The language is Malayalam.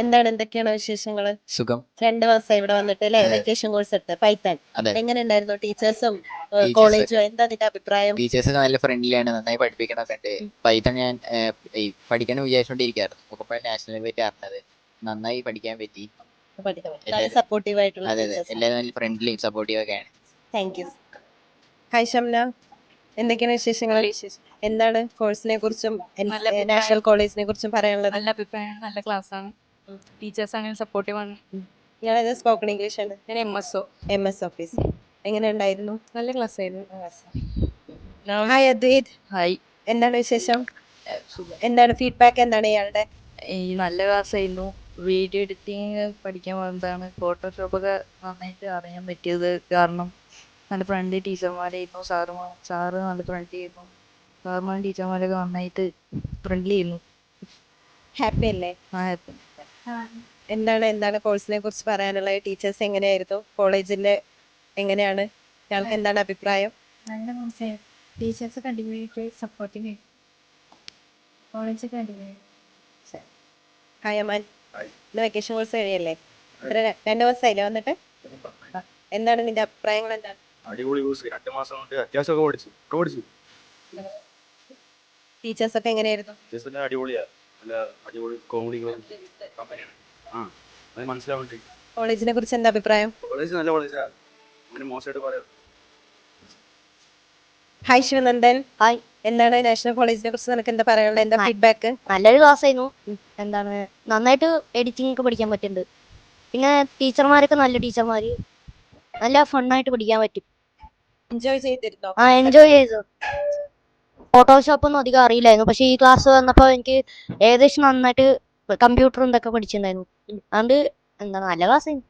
എന്തൊക്കെയാണ് വിശേഷങ്ങള്? സുഖം. 2 മാസമായി ഇവിടെ വന്നിട്ട് അല്ലേ? അതെ. വെക്കേഷൻ കോഴ്സ് എടുത്ത് പൈത്തൺ. അതെ. എങ്ങനെ ഉണ്ടായിരുന്നു? ടീച്ചേഴ്സും ടീച്ചേഴ്സ് കോളേജും എന്താ നിന്റെ അഭിപ്രായം? ടീച്ചേഴ്സ് നല്ല ഫ്രണ്ട്ലിയാണ്, നന്നായി പഠിപ്പിക്കണൊക്കെ ഉണ്ട്. പൈത്തൺ ഞാൻ ഈ പഠിക്കണം വിചാരിച്ചോണ്ടിരിക്കായിരുന്നു. നോക്കുമ്പോഴാണ് നാഷണൽ പറ്റി അറിഞ്ഞത്. നന്നായി പഠിക്കാൻ പറ്റി. നല്ല സപ്പോർട്ടീവ് ആയിട്ടുള്ള അതെ അതെ, ടീച്ചേഴ്സ്. എല്ലാവരും നല്ല ഫ്രണ്ട്ലിയും സപ്പോർട്ടീവ് ഒക്കെയാണ്. Thank you. ഹായ് ഷംന, എന്തൊക്കെയാണ് വിശേഷങ്ങൾ? എന്താണ് കോഴ്സിനെ കുറിച്ചും നാഷണൽ കോളേജിനെ കുറിച്ചും പറയാനുള്ളത്? നല്ല അഭിപ്രായമാണ്, നല്ല ക്ലാസ്സാണ്, ടീച്ചേഴ്സ് അങ്ങനെ സപ്പോർട്ടീവ് ആണ്. നിങ്ങളത് സ്പോക്കൺ ഇംഗ്ലീഷ് ആണ്? ഞാൻ MS ഓഫീസ്. എങ്ങനെ ഉണ്ടായിരുന്നു? നല്ല ക്ലാസ് ആയിരുന്നു. ഹായ് അദ്വൈത്, ഹായ്, എന്താണ് വിശേഷം? എന്താണ് ഫീഡ്ബാക്ക്? എന്താണ് ഇയാളുടെ? ഈ നല്ല ക്ലാസ് ആയിരുന്നു. വീഡിയോ എഡിറ്റിങ് പഠിക്കാൻ പോകുന്നതാണ്. ഫോട്ടോഷോപ്പൊക്കെ നന്നായിട്ട് അറിയാൻ പറ്റിയത് കാരണം നല്ല ഫ്രണ്ട്ലി ടീച്ചർമാരായിരുന്നു. സാറ് നല്ല ഫ്രണ്ട്ലി ആയിരുന്നു. സാറുമാരും ടീച്ചർമാരൊക്കെ നന്നായിട്ട് ഫ്രണ്ട്ലി ആയിരുന്നു. ഹാപ്പി അല്ലേ? ഹാപ്പി. എന്താണ് കോഴ്സിനെ കുറിച്ച് പറയാനുള്ളത്? ടീച്ചേഴ്സ് എങ്ങനെയായിരുന്നു? കോളേജിന്റെ എങ്ങനെയാണ്? ഇയാൾക്ക് എന്താണ് അഭിപ്രായം? നല്ല മനസ്സിലായി. ടീച്ചേഴ്സ് കണ്ടിന്യൂയിട്ട് supporting, college continue. Hi Aman, ഇന്ന് വെക്കേഷൻ കോഴ്സ് കഴിയല്ലേ? 2 ദിവസമായില്ലേ വന്നിട്ട്? എന്താണ് നിന്റെ അഭിപ്രായങ്ങൾ? എന്താണ്? അടിപൊളി കോഴ്സ്, 2 മാസം കൊണ്ട് അത്യാവശ്യമൊക്കെ പഠിച്ചു. ടീച്ചേഴ്സ് ഒക്കെ എങ്ങനെയായിരുന്നു? ടീച്ചേഴ്സ് അടിപൊളിയാ, നല്ല അടിപൊളി കോമഡികളും അത് മനസ്സിലാവുന്നുണ്ട്. കോളേജിനെ കുറിച്ച് എന്താ അഭിപ്രായം? കോളേജ് നല്ല കോളേജാ, അങ്ങനെ മോശമായിട്ട് പറയാം. ഹായ് ശിവനന്ദൻ, ഹായ്, എന്താണ് നാഷണൽ കോളേജിനെ കുറിച്ച് നിനക്ക് എന്താ പറയാനുള്ളത്? എന്താ ഫീഡ്ബാക്ക്? നല്ലൊരു ക്ലാസ് ആയിരുന്നു. എന്താണ് നന്നായിട്ട് എഡിറ്റിംഗ് ഒക്കെ പഠിക്കാൻ പറ്റുന്നുണ്ട്. പിന്നെ ടീച്ചർമാരൊക്കെ നല്ല ടീച്ചർമാര്, നല്ല ഫണ്ണായിട്ട് പഠിക്കാൻ പറ്റും. എൻജോയ് ചെയ്തിരുന്നോ? എൻജോയ് ചെയ്തു. ഫോട്ടോഷോപ്പ് ഒന്നും അധികം അറിയില്ലായിരുന്നു, പക്ഷെ ഈ ക്ലാസ് വന്നപ്പോൾ എനിക്ക് ഏകദേശം നന്നായിട്ട് കമ്പ്യൂട്ടറും ഇതൊക്കെ പഠിച്ചിട്ടുണ്ടായിരുന്നു. അതുകൊണ്ട് എന്താ നല്ല ക്ലാസ് ആയിരുന്നു.